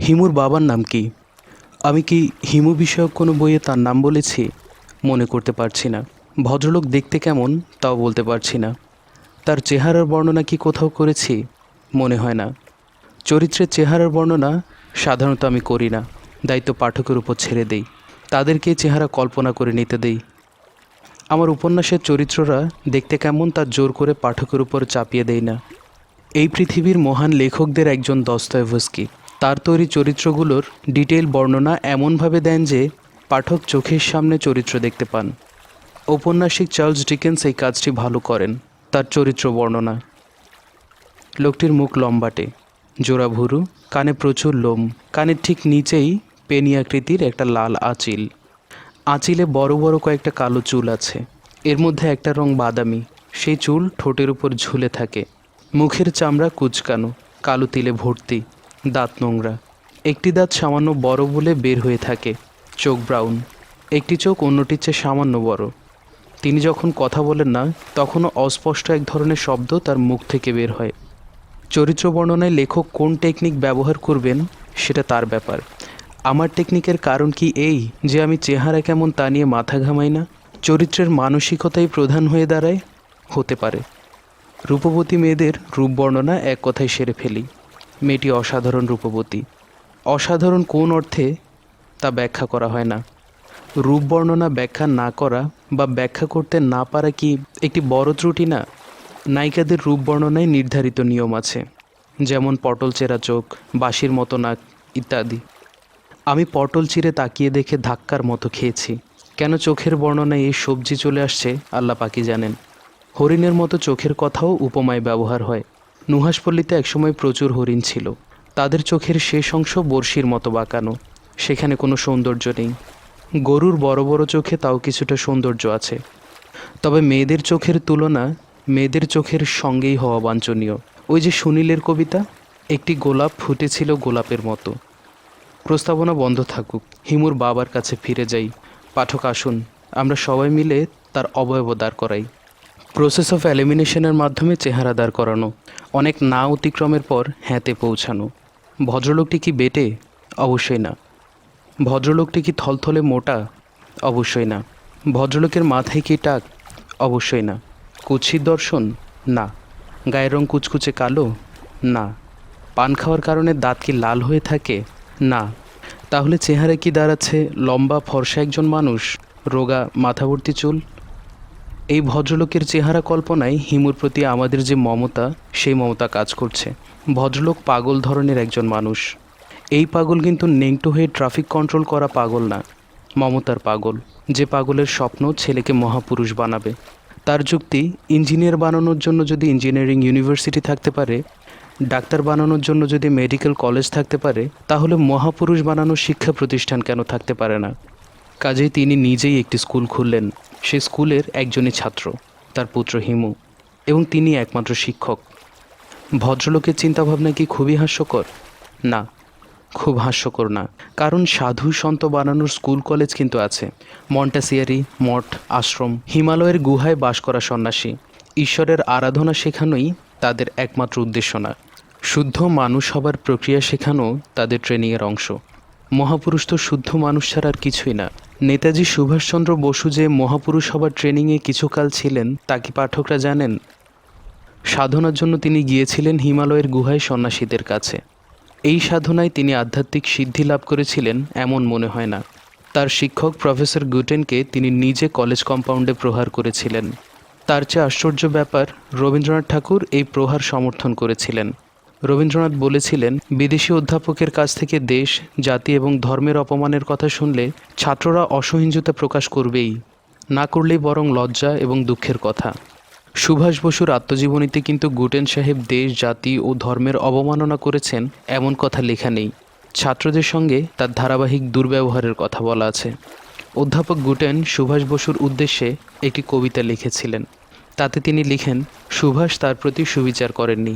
হিমুর বাবার নাম কি? আমি কি হিমু বিষয়ক কোনো বইয়ে তার নাম বলেছি? মনে করতে পারছি না। ভদ্রলোক দেখতে কেমন তাও বলতে পারছি না। তার চেহারার বর্ণনা কি কোথাও করেছি? মনে হয় না। চরিত্রের চেহারার বর্ণনা সাধারণত আমি করি না, দায়িত্ব পাঠকের উপর ছেড়ে দেই। তাদেরকে চেহারা কল্পনা করে নিতে দেই। আমার উপন্যাসের চরিত্ররা দেখতে কেমন তা জোর করে পাঠকের উপর চাপিয়ে দেই না। এই পৃথিবীর মহান লেখকদের একজন দস্তয়েভস্কি। তার তৈরি চরিত্রগুলোর ডিটেইল বর্ণনা এমনভাবে দেন যে পাঠক চোখের সামনে চরিত্র দেখতে পান। ঔপন্যাসিক চার্লস ডিকেন্স এই কাজটি ভালো করেন। তার চরিত্র বর্ণনা: লোকটির মুখ লম্বাটে, জোড়া ভুরু, কানে প্রচুর লোম, কানের ঠিক নিচেই পেনি আকৃতির একটা লাল আঁচিল। আঁচিলে বড় বড় কয়েকটা কালো চুল আছে। এর মধ্যে একটা রং বাদামি। সেই চুল ঠোঁটের উপর ঝুলে থাকে। মুখের চামড়া কুঁচকানো, কালো তিলে ভর্তি, দাঁত নোংরা। একটি দাঁত সামান্য বড় বলে বের হয়ে থাকে। চোখ ব্রাউন, একটি চোখ অন্যটির চেয়ে সামান্য বড়। তিনি যখন কথা বলেন না তখনও অস্পষ্ট এক ধরনের শব্দ তার মুখ থেকে বের হয়। চরিত্র বর্ণনায় লেখক কোন টেকনিক ব্যবহার করবেন সেটা তার ব্যাপার। আমার টেকনিকের কারণ কি এই যে আমি চেহারা কেমন তা নিয়ে মাথা ঘামাই না? চরিত্রের মানসিকতাই প্রধান হয়ে দাঁড়ায়? হতে পারে। রূপবতী মেয়েদের রূপ বর্ণনা এক কথায় সেরে ফেলি: মেয়েটি অসাধারণ রূপবতী। অসাধারণ কোন অর্থে তা ব্যাখ্যা করা হয় না। রূপ বর্ণনা ব্যাখ্যা না করা বা ব্যাখ্যা করতে না পারা কি একটি বড় ত্রুটি না? নায়িকাদের রূপ বর্ণনায় নির্ধারিত নিয়ম আছে, যেমন পটল চেরা চোখ, বাঁশির মতো নাক ইত্যাদি। আমি পটল চিরে তাকিয়ে দেখে ধাক্কার মতো খেয়েছি। কেন চোখের বর্ণনায় এই সবজি চলে আসছে আল্লাহ পাকি জানেন। হরিণের মতো চোখের কথাও উপমায় ব্যবহার হয়। নুহাশপল্লীতে একসময় প্রচুর হরিণ ছিল। তাদের চোখের শেষ অংশ বড়শির মতো বাঁকানো, সেখানে কোনো সৌন্দর্য নেই। গরুর বড় বড় চোখে তাও কিছুটা সৌন্দর্য আছে, তবে মেয়েদের চোখের তুলনা মেয়েদের চোখের সঙ্গেই হওয়া বাঞ্ছনীয়। ওই যে সুনীলের কবিতা, একটি গোলাপ ফুটেছিল গোলাপের মতো। প্রস্তাবনা বন্ধ থাকুক, হিমুর বাবার কাছে ফিরে যাই। পাঠক আসুন, আমরা সবাই মিলে তার অবয়ব দাঁড় করাই। প্রসেস অফ এলিমিনেশনের মাধ্যমে চেহারা দাঁড় করানো, অনেক না অতিক্রমের পর হ্যাঁতে পৌঁছানো। ভদ্রলোকটি কি বেটে? অবশ্যই না। ভদ্রলোকটি কি থলথলে মোটা? অবশ্যই না। ভদ্রলোকের মাথায় কি টাক? অবশ্যই না। কুৎসিত দর্শন? না। গায়ের রং কুচকুচে কালো? না। পান খাওয়ার কারণে দাঁত কি লাল হয়ে থাকে? না। তাহলে চেহারা কি দাঁড়াচ্ছে লম্বা ফর্সা একজন মানুষ, রোগা মাথাভর্তি চুল? এই ভদ্রলোকের চেহারা কল্পনায় হিমুর প্রতি আমাদের যে মমতা, সেই মমতা কাজ করছে। ভদ্রলোক পাগল ধরনের একজন মানুষ। এই পাগল কিন্তু নেংটো হয়ে ট্রাফিক কন্ট্রোল করা পাগল না, মমতার পাগল, যে পাগলের স্বপ্ন ছেলেকে মহাপুরুষ বানাবে। তার যুক্তি, ইঞ্জিনিয়ার বানানোর জন্য যদি ইঞ্জিনিয়ারিং ইউনিভার্সিটি থাকতে পারে, ডাক্তার বানানোর জন্য যদি মেডিকেল কলেজ থাকতে পারে, তাহলে মহাপুরুষ বানানোর শিক্ষা প্রতিষ্ঠান কেন থাকতে পারে না? কাজেই তিনি নিজেই একটি স্কুল খুললেন। সে স্কুলের একজনই ছাত্র, তার পুত্র হিমু, এবং তিনি একমাত্র শিক্ষক। ভদ্রলোকের চিন্তাভাবনা কি খুবই হাস্যকর? না, খুব হাস্যকর না। কারণ সাধু সন্ত বানানোর স্কুল কলেজ কিন্তু আছে। মন্টাসিয়ারি, মঠ, আশ্রম, হিমালয়ের গুহায় বাস করা সন্ন্যাসী, ঈশ্বরের আরাধনা শেখানোই তাদের একমাত্র উদ্দেশ্য না, শুদ্ধ মানুষ হবার প্রক্রিয়া শেখানো তাদের ট্রেনিংয়ের অংশ। মহাপুরুষ তো শুদ্ধ মানুষ ছাড়া আর কিছুই না। নেতাজি সুভাষচন্দ্র বসু যে মহাপুরুষ হবার ট্রেনিংয়ে কিছুকাল ছিলেন তা কি পাঠকরা জানেন? সাধনার জন্য তিনি গিয়েছিলেন হিমালয়ের গুহায় সন্ন্যাসীদের কাছে। এই সাধনায় তিনি আধ্যাত্মিক সিদ্ধি লাভ করেছিলেন এমন মনে হয় না। তার শিক্ষক প্রফেসর গুটেনকে তিনি নিজে কলেজ কম্পাউন্ডে প্রহার করেছিলেন। তার চেয়ে আশ্চর্য ব্যাপার, রবীন্দ্রনাথ ঠাকুর এই প্রহার সমর্থন করেছিলেন। রবীন্দ্রনাথ বলেছিলেন, বিদেশি অধ্যাপকের কাছ থেকে দেশ, জাতি এবং ধর্মের অপমানের কথা শুনলে ছাত্ররা অসহিঞ্জুতা প্রকাশ করবেই, না করলেই বরং লজ্জা এবং দুঃখের কথা। সুভাষ বসুর আত্মজীবনীতে কিন্তু গুটেন সাহেব দেশ, জাতি ও ধর্মের অবমাননা করেছেন এমন কথা লেখা নেই। ছাত্রদের সঙ্গে তার ধারাবাহিক দুর্ব্যবহারের কথা বলা আছে। অধ্যাপক গুটেন সুভাষ বসুর উদ্দেশ্যে একটি কবিতা লিখেছিলেন। তাতে তিনি লিখেন, সুভাষ তার প্রতি সুবিচার করেননি,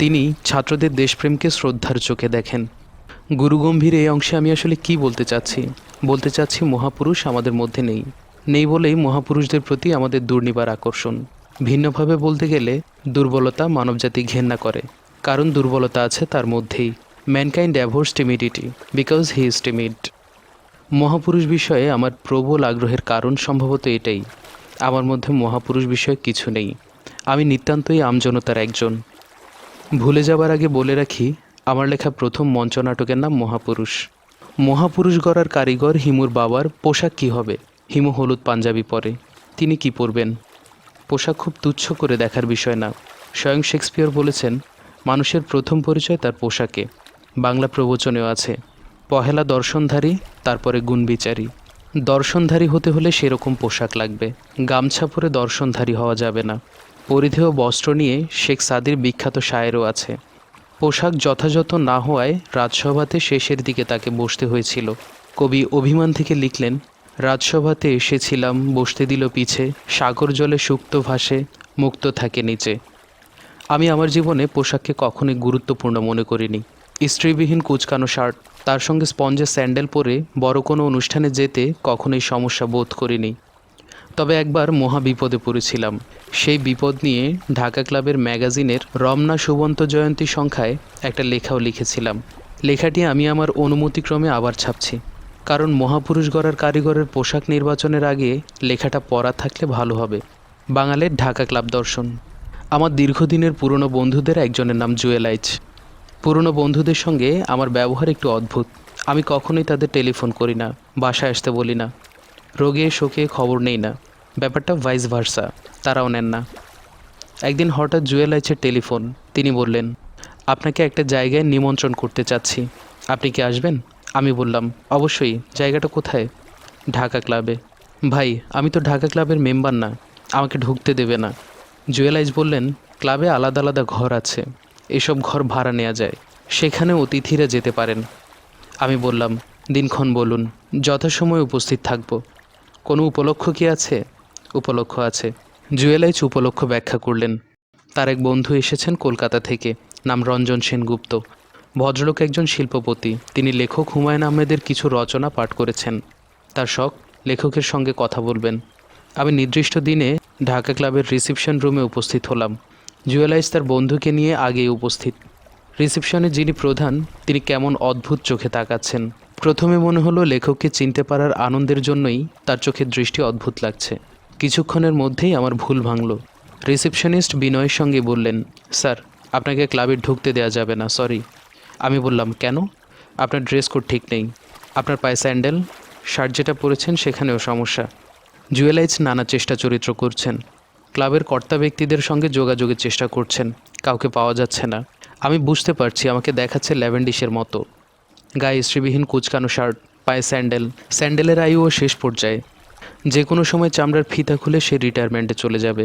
তিনি ছাত্রদের দেশপ্রেমকে শ্রদ্ধার চোখে দেখেন। গুরুগম্ভীর এই অংশে আমি আসলে কি বলতে চাচ্ছি মহাপুরুষ আমাদের মধ্যে নেই বলেই মহাপুরুষদের প্রতি আমাদের দুর্নিবার আকর্ষণ। ভিন্নভাবে বলতে গেলে দুর্বলতা মানবজাতি ঘেন্না করে, কারণ দুর্বলতা আছে তার মধ্যেই। Mankind abhors timidity because he is timid. মহাপুরুষ বিষয়ে আমার প্রবল আগ্রহের কারণ সম্ভবত এটাই, আমার মধ্যে মহাপুরুষ বিষয়ে কিছু নেই। আমি নিতান্তই আমজনতার একজন। ভুলে যাবার আগে বলে রাখি, আমার লেখা প্রথম মঞ্চনাটকের নাম মহাপুরুষ। মহাপুরুষ গড়ার কারিগর হিমুর বাবার পোশাক কী হবে? হিমু হলুদ পাঞ্জাবি পরে, তিনি কি পরবেন? পোশাক খুব তুচ্ছ করে দেখার বিষয় না। স্বয়ং শেক্সপিয়র বলেছেন, মানুষের প্রথম পরিচয় তার পোশাকে। বাংলা প্রবচনেও আছে, পহেলা দর্শনধারী, তারপরে গুণবিচারী। দর্শনধারী হতে হলে সেরকম পোশাক লাগবে, গামছা পরে দর্শনধারী হওয়া যাবে না। পরিধেয় বস্ত্র নিয়ে শেখ সাদির বিখ্যাত শায়েরও আছে। পোশাক যথাযথ না হওয়ায় রাজসভাতে শেষের দিকে তাকে বসতে হয়েছিল। কবি অভিমান থেকে লিখলেন, রাজসভাতে এসেছিলাম, বসতে দিল পিছে, সাগর জলে সুপ্ত ভাসে, মুক্ত থাকে নিচে। আমি আমার জীবনে পোশাককে কখনোই গুরুত্বপূর্ণ মনে করিনি। ইস্ত্রিবিহীন কুচকানো শার্ট, তার সঙ্গে স্পঞ্জের স্যান্ডেল পরে বড় কোনো অনুষ্ঠানে যেতে কখনোই সমস্যা বোধ করিনি। তবে একবার মহা বিপদে পড়েছিলাম। সেই বিপদ নিয়ে ঢাকা ক্লাবের ম্যাগাজিনের রমনা সুবন্ত জয়ন্তী সংখ্যায় একটা লেখাও লিখেছিলাম। লেখাটি আমি আমার অনুমতিক্রমে আবার ছাপছি, কারণ মহাপুরুষ গড়ার কারিগরের পোশাক নির্বাচনের আগে লেখাটা পড়া থাকলে ভালো হবে। বাঙালির ঢাকা ক্লাব দর্শন। আমার দীর্ঘদিনের পুরনো বন্ধুদের একজনের নাম জুয়েলাইজ। পুরনো বন্ধুদের সঙ্গে আমার ব্যবহার একটু অদ্ভুত। আমি কখনোই তাদের টেলিফোন করি না, বাসায় আসতে বলি না, রোগে শোকে খবর নেই না। ব্যাপারটা ভাইস ভার্সা, তারাও নেন না। একদিন হঠাৎ জুয়েলাইজের টেলিফোন। তিনি বললেন, আপনাকে একটা জায়গায় নিমন্ত্রণ করতে চাচ্ছি, আপনি কি আসবেন? আমি বললাম, অবশ্যই। জায়গাটা কোথায়? ঢাকা ক্লাবে। ভাই, আমি তো ঢাকা ক্লাবের মেম্বার না, আমাকে ঢুকতে দেবে না। জুয়েলাইজ বললেন, ক্লাবে আলাদা আলাদা ঘর আছে, এসব ঘর ভাড়া নেওয়া যায়, সেখানে অতিথিরা যেতে পারেন। আমি বললাম, দিনক্ষণ বলুন, যথাসময়ে উপস্থিত থাকব। কোনো উপলক্ষ কি আছে? উপলক্ষ আছে। জুয়েলাইজ উপলক্ষ ব্যাখ্যা করলেন। তার এক বন্ধু এসেছেন কলকাতা থেকে, নাম রঞ্জন সেনগুপ্ত। ভদ্রলোক একজন শিল্পপতি। তিনি লেখক হুমায়ুন আহমেদের কিছু রচনা পাঠ করেছেন। তার শখ লেখকের সঙ্গে কথা বলবেন। আমি নির্দিষ্ট দিনে ঢাকা ক্লাবের রিসিপশন রুমে উপস্থিত হলাম। জুয়েলাইজ তার বন্ধুকে নিয়ে আগেই উপস্থিত। রিসিপশনে যিনি প্রধান, তিনি কেমন অদ্ভুত চোখে তাকাচ্ছেন। প্রথমে মনে হলো লেখককে চিনতে পারার আনন্দের জন্যই তার চোখের দৃষ্টি অদ্ভুত লাগছে। কিছুক্ষণের মধ্যেই আমার ভুল ভাঙল। রিসেপশনিস্ট বিনয়ের সঙ্গে বললেন, স্যার, আপনাকে ক্লাবে ঢুকতে দেওয়া যাবে না, সরি। আমি বললাম, কেন? আপনার ড্রেস কোড ঠিক নেই, আপনার পায়ে স্যান্ডেল, শার্ট যেটা পরেছেন সেখানেও সমস্যা। জুয়েলাইজ নানা চেষ্টা চরিত্র করছেন। ক্লাবের কর্তা ব্যক্তিদের সঙ্গে যোগাযোগের চেষ্টা করছেন, কাউকে পাওয়া যাচ্ছে না। আমি বুঝতে পারছি আমাকে দেখাচ্ছে ল্যাভেন্ডিসের মতো। গায়ে ইস্ত্রিবিহীন কুচকানো শার্ট, পায়ে স্যান্ডেল, স্যান্ডেলের আয়ুও শেষ পর্যায়ে। যে কোনো সময় চামড়ার ফিতা খুলে সে রিটায়ারমেন্টে চলে যাবে।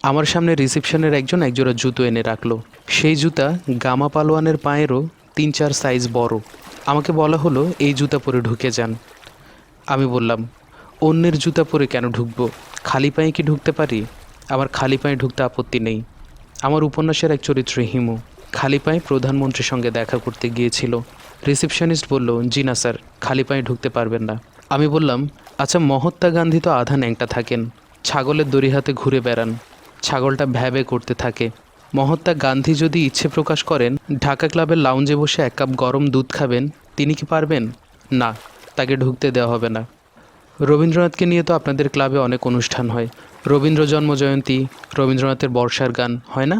আমার সামনে রিসেপশনের একজন একজোড়া জুতো এনে রাখলো। সেই জুতা গামা পালোয়ানের পায়েরও 3-4 সাইজ বড়। আমাকে বলা হলো, এই জুতা পরে ঢুকে যান। আমি বললাম, অন্যের জুতা পরে কেন ঢুকবো? খালি পায়ে কি ঢুকতে পারি? আমার খালি পায়ে ঢুকতে আপত্তি নেই। আমার উপন্যাসের এক চরিত্র হিমু খালি পায়ে প্রধানমন্ত্রীর সঙ্গে দেখা করতে গিয়েছিল। রিসেপশনিস্ট বলল, জি না স্যার, খালি পায়ে ঢুকতে পারবেন না। আমি বললাম, আচ্ছা, মহাত্মা গান্ধী তো আধা ন্যাংটা থাকেন, ছাগলের দড়ি হাতে ঘুরে বেড়ান, ছাগলটা ভ্যাবে করতে থাকে। মহাত্মা গান্ধী যদি ইচ্ছে প্রকাশ করেন ঢাকা ক্লাবের লাউঞ্জে বসে 1 কাপ গরম দুধ খাবেন, তিনি কি পারবেন? না, তাকে ঢুকতে দেওয়া হবে না। রবীন্দ্রনাথকে নিয়ে তো আপনাদের ক্লাবে অনেক অনুষ্ঠান হয়, রবীন্দ্র জন্মজয়ন্তী, রবীন্দ্রনাথের বর্ষার গান হয় না?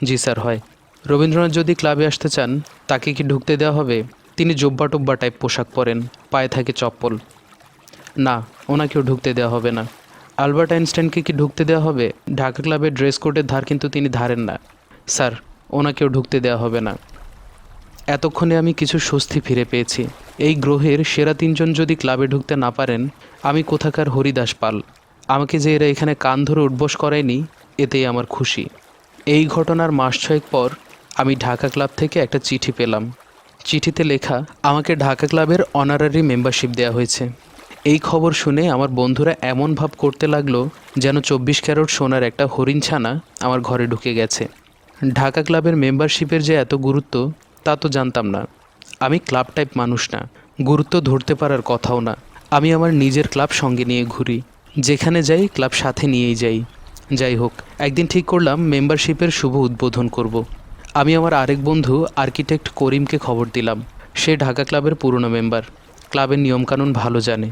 জি স্যার, হয়। রবীন্দ্রনাথ যদি ক্লাবে আসতে চান, তাকে কি ঢুকতে দেওয়া হবে? তিনি জব্বা টব্বা টাইপ পোশাক পরেন, পায়ে থাকে চপ্পল। না, ওনাকেও ঢুকতে দেওয়া হবে না। আলবার্ট আইনস্টাইনকে কি ঢুকতে দেওয়া হবে? ঢাকা ক্লাবের ড্রেস কোডের ধার কিন্তু তিনি ধারেন না। স্যার, ওনাকেও ঢুকতে দেওয়া হবে না। এতক্ষণে আমি কিছু স্বস্তি ফিরে পেয়েছি। এই গ্রহের সেরা 3 জন যদি ক্লাবে ঢুকতে না পারেন, আমি কোথাকার হরিদাস পাল। আমাকে যে এরা এখানে কান ধরে উঠবোস করায়নি, এতেই আমার খুশি। এই ঘটনার মাস 6 পর আমি ঢাকা ক্লাব থেকে একটা চিঠি পেলাম। চিঠিতে লেখা, আমাকে ঢাকা ক্লাবের অনারারি মেম্বারশিপ দেওয়া হয়েছে। এই খবর শুনে আমার বন্ধুরা এমন ভাব করতে লাগলো যেন 24 ক্যারেট সোনার একটা হরিণ ছানা আমার ঘরে ঢুকে গেছে। ঢাকা ক্লাবের মেম্বারশিপের যে এত গুরুত্ব, তা তো জানতাম না। আমি ক্লাব টাইপ মানুষ না, গুরুত্ব ধরতে পারার কথাও না। আমি আমার নিজের ক্লাব সঙ্গে নিয়ে ঘুরি, যেখানে যাই ক্লাব সাথে নিয়েই যাই। যাই হোক, একদিন ঠিক করলাম মেম্বারশিপের শুভ উদ্বোধন করব। আমি আমার আরেক বন্ধু আর্কিটেক্ট করিমকে খবর দিলাম। সে ঢাকা ক্লাবের পুরনো মেম্বার, ক্লাবের নিয়মকানুন ভালো জানে।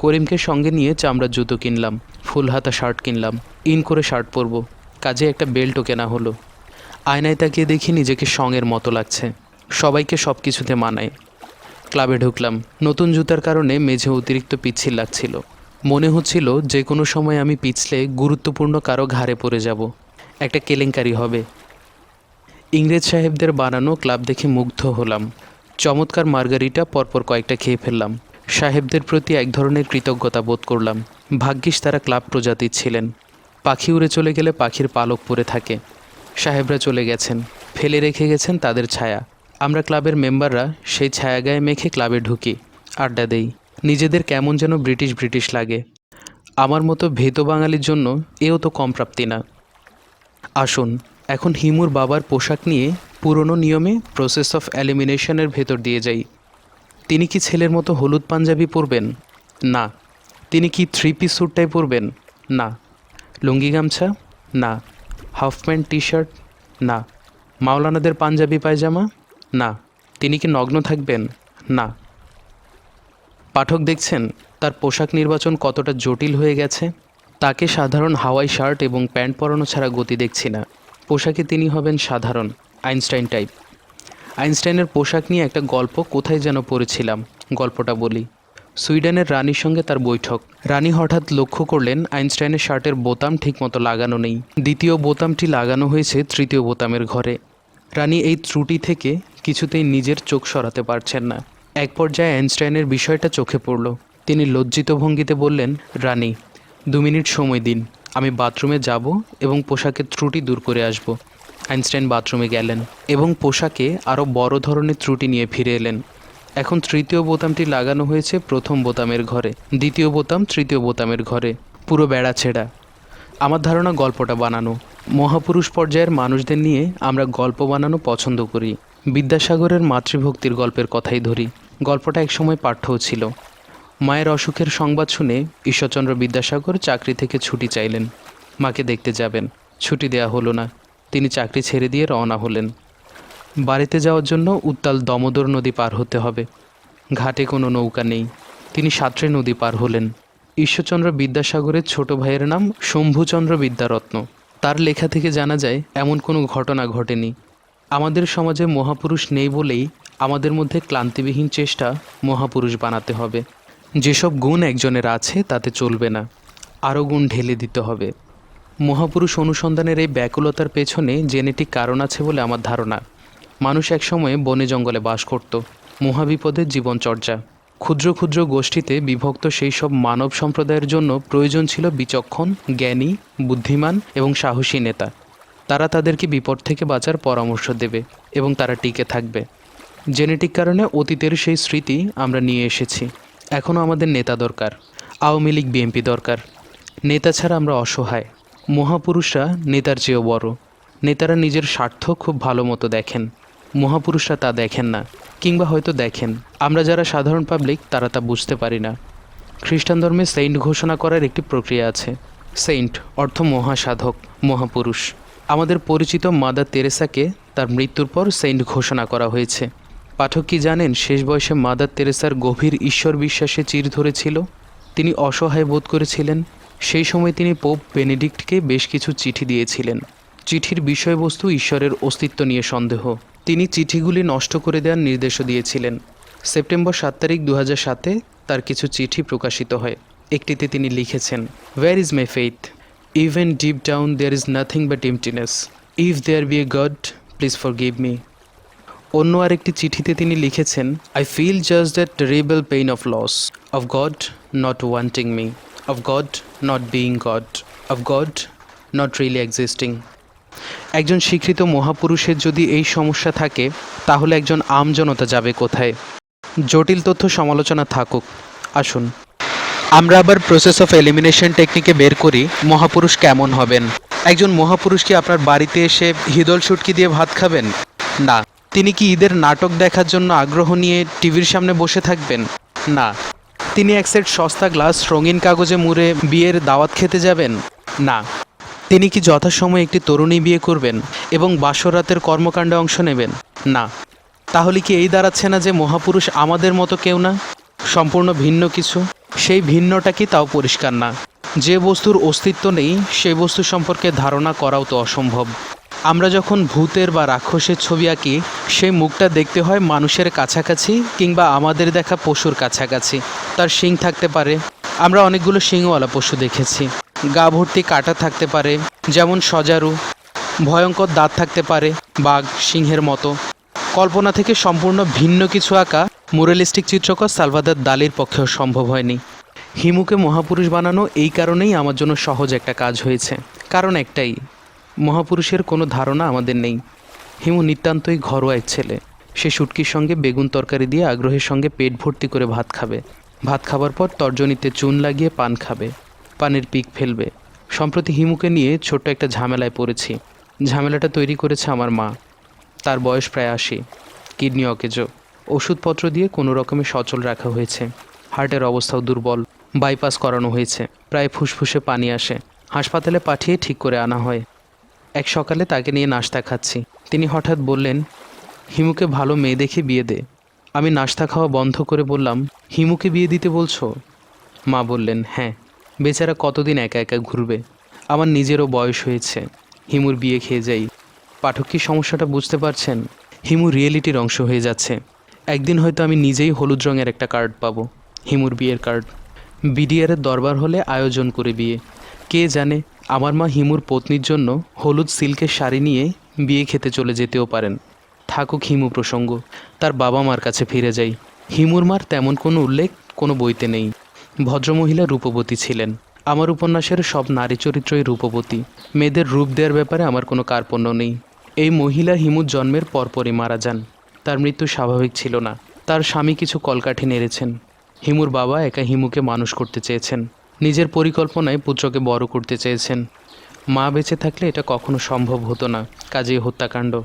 করিমকে সঙ্গে নিয়ে চামড়ার জুতো কিনলাম, ফুল হাতা শার্ট কিনলাম, ইন করে শার্ট পরবো, কাজে একটা বেল্টও কেনা হলো। আয়নায় তাকিয়ে দেখি নিজেকে সঙের মতো লাগছে, সবাইকে সব কিছুতে মানায়। ক্লাবে ঢুকলাম। নতুন জুতার কারণে মেঝে অতিরিক্ত পিচ্ছিল লাগছিল। মনে হচ্ছিল যে কোনো সময় আমি পিছলে গুরুত্বপূর্ণ কারো ঘাড়ে পড়ে যাব, একটা কেলেঙ্কারি হবে। ইংরেজ সাহেবদের বানানো ক্লাব দেখে মুগ্ধ হলাম। চমৎকার মার্গারিটা পরপর কয়েকটা খেয়ে ফেললাম। সাহেবদের প্রতি এক ধরনের কৃতজ্ঞতা বোধ করলাম। ভাগ্যিস তারা ক্লাব প্রজাতির ছিলেন। পাখি উড়ে চলে গেলে পাখির পালক পরে থাকে। সাহেবরা চলে গেছেন, ফেলে রেখে গেছেন তাদের ছায়া। আমরা ক্লাবের মেম্বাররা সেই ছায়া গায়ে মেখে ক্লাবে ঢুকি, আড্ডা দেই। নিজেদের কেমন যেন ব্রিটিশ ব্রিটিশ লাগে। আমার মতো ভেতো বাঙালির জন্য এও তো কম প্রাপ্তি না। আসুন এখন হিমুর বাবার পোশাক নিয়ে পুরনো নিয়মে প্রসেস অফ এলিমিনেশনের ভেতর দিয়ে যাই। তিনি কি ছেলের মতো হলুদ পাঞ্জাবি পরবেন? না। তিনি কি 3 পিস স্যুটটাই পরবেন? না। লুঙ্গি গামছা? না। Half pant T shirt? না। মাওলানাদের পাঞ্জাবি পায়জামা? না। তিনি কি নগ্ন থাকবেন? না। পাঠক দেখছেন তার পোশাক নির্বাচন কতটা জটিল হয়ে গেছে। তাকে সাধারণ হাওয়াই শার্ট এবং প্যান্ট পরানো ছাড়া গতি দেখছি না। পোশাকে তিনি হবেন সাধারণ আইনস্টাইন টাইপ। আইনস্টাইনের পোশাক নিয়ে একটা গল্প কোথায় যেন পড়েছিলাম, গল্পটা বলি। সুইডেনের রানীর সঙ্গে তার বৈঠক। রানী হঠাৎ লক্ষ্য করলেন আইনস্টাইনের শার্টের বোতাম ঠিকমতো লাগানো নেই। দ্বিতীয় বোতামটি লাগানো হয়েছে তৃতীয় বোতামের ঘরে। রানী এই ত্রুটি থেকে কিছুতেই নিজের চোখ সরাতে পারছেন না। এক পর্যায়ে আইনস্টাইনের বিষয়টা চোখে পড়ল। তিনি লজ্জিত ভঙ্গিতে বললেন, রানী 2 মিনিট সময় দিন, আমি বাথরুমে যাব এবং পোশাকের ত্রুটি দূর করে আসব। আইনস্টাইন বাথরুমে গেলেন এবং পোশাকে আরও বড় ধরনের ত্রুটি নিয়ে ফিরে এলেন। এখন তৃতীয় বোতামটি লাগানো হয়েছে প্রথম বোতামের ঘরে, দ্বিতীয় বোতাম তৃতীয় বোতামের ঘরে, পুরো বেড়া ছেঁড়া। আমার ধারণা গল্পটা বানানো। মহাপুরুষ পর্যায়ের মানুষদের নিয়ে আমরা গল্প বানানো পছন্দ করি। বিদ্যাসাগরের মাতৃভক্তির গল্পের কথাই ধরি। গল্পটা একসময় পাঠ্যও ছিল। মায়ের অসুখের সংবাদ শুনে ঈশ্বরচন্দ্র বিদ্যাসাগর চাকরি থেকে ছুটি চাইলেন। মাকে দেখতে যাবেন, ছুটি দেয়া হলো না। তিনি চাকরি ছেড়ে দিয়ে রওনা হলেন। বাড়িতে যাওয়ার জন্য উত্তাল দমোদর নদী পার হতে হবে। ঘাটে কোনো নৌকা নেই। তিনি সাঁতরে নদী পার হলেন। ঈশ্বরচন্দ্র বিদ্যাসাগরের ছোট ভাইয়ের নাম শম্ভুচন্দ্র বিদ্যারত্ন। তার লেখা থেকে জানা যায় এমন কোনো ঘটনা ঘটেনি। আমাদের সমাজে মহাপুরুষ নেই বলেই আমাদের মধ্যে ক্লান্তিবিহীন চেষ্টা মহাপুরুষ বানাতে হবে। যেসব গুণ একজনের আছে তাতে চলবে না, আরও গুণ ঢেলে দিতে হবে। মহাপুরুষ অনুসন্ধানের এই ব্যাকুলতার পেছনে জেনেটিক কারণ আছে বলে আমার ধারণা। মানুষ একসময়ে বনে জঙ্গলে বাস করত। মহাবিপদের জীবনচর্যা। ক্ষুদ্র ক্ষুদ্র গোষ্ঠীতে বিভক্ত সেই সব মানব সম্প্রদায়ের জন্য প্রয়োজন ছিল বিচক্ষণ, জ্ঞানী, বুদ্ধিমান এবং সাহসী নেতা। তারা তাদেরকে বিপদ থেকে বাঁচার পরামর্শ দেবে এবং তারা টিকে থাকবে। জেনেটিক কারণে অতীতের সেই স্মৃতি আমরা নিয়ে এসেছি। এখনও আমাদের নেতা দরকার। আওয়ামী লীগ বিএনপি দরকার। নেতা ছাড়া আমরা অসহায়। মহাপুরুষরা নেতার চেয়েও বড়। নেতারা নিজের স্বার্থ খুব ভালো মতো দেখেন, মহাপুরুষরা তা দেখেন না, কিংবা হয়তো দেখেন। আমরা যারা সাধারণ পাবলিক তারা তা বুঝতে পারি না। খ্রিস্টান ধর্মে সেইন্ট ঘোষণা করার একটি প্রক্রিয়া আছে। সেইন্ট অর্থ মহাসাধক, মহাপুরুষ। আমাদের পরিচিত মাদার তেরেসাকে তার মৃত্যুর পর সেইন্ট ঘোষণা করা হয়েছে। পাঠক কি জানেন শেষ বয়সে মাদার তেরেসার গভীর ঈশ্বর বিশ্বাসে চির ধরেছিল? তিনি অসহায় বোধ করেছিলেন। সেই সময় তিনি পোপ বেনেডিক্টকে বেশ কিছু চিঠি দিয়েছিলেন। চিঠির বিষয়বস্তু ঈশ্বরের অস্তিত্ব নিয়ে সন্দেহ। তিনি চিঠিগুলি নষ্ট করে দেওয়ার নির্দেশও দিয়েছিলেন। সেপ্টেম্বর 7 তারিখ 2007-এ তার কিছু চিঠি প্রকাশিত হয়। একটিতে তিনি লিখেছেন, where is my faith? Even deep down there is nothing but emptiness. If there be a God, please forgive me. অন্য আরেকটি চিঠিতে তিনি লিখেছেন, I feel just that terrible pain of loss, of God not wanting me, of God not being God, of God not really existing. একজন স্বীকৃত মহাপুরুষের যদি এই সমস্যা থাকে তাহলে একজন আমজনতা যাবে কোথায়? জটিল তথ্য সমালোচনা থাকুক, আসুন আমরা আবার প্রসেস অফ এলিমিনেশন টেকনিকে বের করি মহাপুরুষ কেমন হবেন। একজন মহাপুরুষ কি আপনার বাড়িতে এসে হিদল শুটকি দিয়ে ভাত খাবেন? না। তিনি কি ঈদের নাটক দেখার জন্য আগ্রহ নিয়ে টিভির সামনে বসে থাকবেন? না। তিনি এক সেট সস্তা গ্লাস রঙিন কাগজে মুড়ে বিয়ের দাওয়াত খেতে যাবেন? না। তিনি কি যথাসময়ে একটি তরুণী বিয়ে করবেন এবং বাসরাতের কর্মকাণ্ডে অংশ নেবেন? না। তাহলে কি এই দাঁড়াচ্ছে না যে মহাপুরুষ আমাদের মতো কেউ না, সম্পূর্ণ ভিন্ন কিছু? সেই ভিন্নটা কি তাও পরিষ্কার না। যে বস্তুর অস্তিত্ব নেই সেই বস্তু সম্পর্কে ধারণা করাও তো অসম্ভব। আমরা যখন ভূতের বা রাক্ষসের ছবি আঁকি, সেই মুখটা দেখতে হয় মানুষের কাছাকাছি কিংবা আমাদের দেখা পশুর কাছাকাছি। তার শিং থাকতে পারে, আমরা অনেকগুলো শিংওয়ালা পশু দেখেছি। গা ভর্তি কাঁটা থাকতে পারে, যেমন সজারু। ভয়ঙ্কর দাঁত থাকতে পারে, বাঘ সিংহের মতো। কল্পনা থেকে সম্পূর্ণ ভিন্ন কিছু আঁকা মুরালিস্টিক চিত্রকর সালভাদর দালির পক্ষেও সম্ভব হয়নি। হিমুকে মহাপুরুষ বানানো এই কারণেই আমার জন্য সহজ একটা কাজ হয়েছে। কারণ একটাই, মহাপুরুষের কোনো ধারণা আমাদের নেই। হিমু নিতান্তই ঘরোয়া এক ছেলে। সে শুটকির সঙ্গে বেগুন তরকারি দিয়ে আগ্রহের সঙ্গে পেট ভর্তি করে ভাত খাবে। ভাত খাবার পর তর্জনীতে চুন লাগিয়ে পান খাবে, পানের পিক ফেলবে। সম্প্রতি হিমুকে নিয়ে ছোট্ট একটা ঝামেলায় পড়েছি। ঝামেলাটা তৈরি করেছে আমার মা। তার বয়স প্রায় 80, কিডনি অকেজো। ওষুধপত্র দিয়ে কোনো রকমে সচল রাখা হয়েছে। হার্টের অবস্থাও দুর্বল। বাইপাস করানো হয়েছে, প্রায় ফুসফুসে পানি আসে। হাসপাতালে পাঠিয়ে ঠিক করে আনা হয়। এক সকালে তাকে নিয়ে নাশতা খাচ্ছি, তিনি হঠাৎ বললেন, হিমুকে ভালো মেয়ে দেখে বিয়ে দে। আমি নাশতা খাওয়া বন্ধ করে বললাম, হিমুকে বিয়ে দিতে বলছো? মা বললেন, হ্যাঁ, বেচারা কতদিন একা একা ঘুরবে। আমার নিজেরও বয়স হয়েছে, হিমুর বিয়ে খেয়ে যাই। পাঠক কি সমস্যাটা বুঝতে পারছেন? হিমু রিয়েলিটির অংশ হয়ে যাচ্ছে। একদিন হয়তো আমি নিজেই হলুদ রঙের একটা কার্ড পাবো, হিমুর বিয়ের কার্ড। বিডিআরের দরবার হলে আয়োজন করে বিয়ে। কে জানে, আমার মা হিমুর পত্নীর জন্য হলুদ সিল্কের শাড়ি নিয়ে বিয়ে খেতে চলে যেতেও পারেন। থাকুক হিমু প্রসঙ্গ, তার বাবা মার কাছে ফিরে যাই। হিমুর মার তেমন কোনো উল্লেখ কোনো বইতে নেই। ভদ্রমহিলা রূপবতী ছিলেন। আমার উপন্যাসের সব নারী চরিত্রই রূপবতী। মেয়েদের রূপ দেওয়ার ব্যাপারে আমার কোনো কার্পণ্য নেই। এই মহিলা হিমুর জন্মের পরপরই মারা যান। তার মৃত্যু স্বাভাবিক ছিল না। তার স্বামী কিছু কলকাঠি নেড়েছেন। হিমুর বাবা একা হিমুকে মানুষ করতে চেয়েছেন। নিজের পরিকল্পনায় পুত্রকে বড় করতে চেয়েছেন। মা বেঁচে থাকলে এটা কখনো সম্ভব হতো না, কাজেই হত্যাকাণ্ড।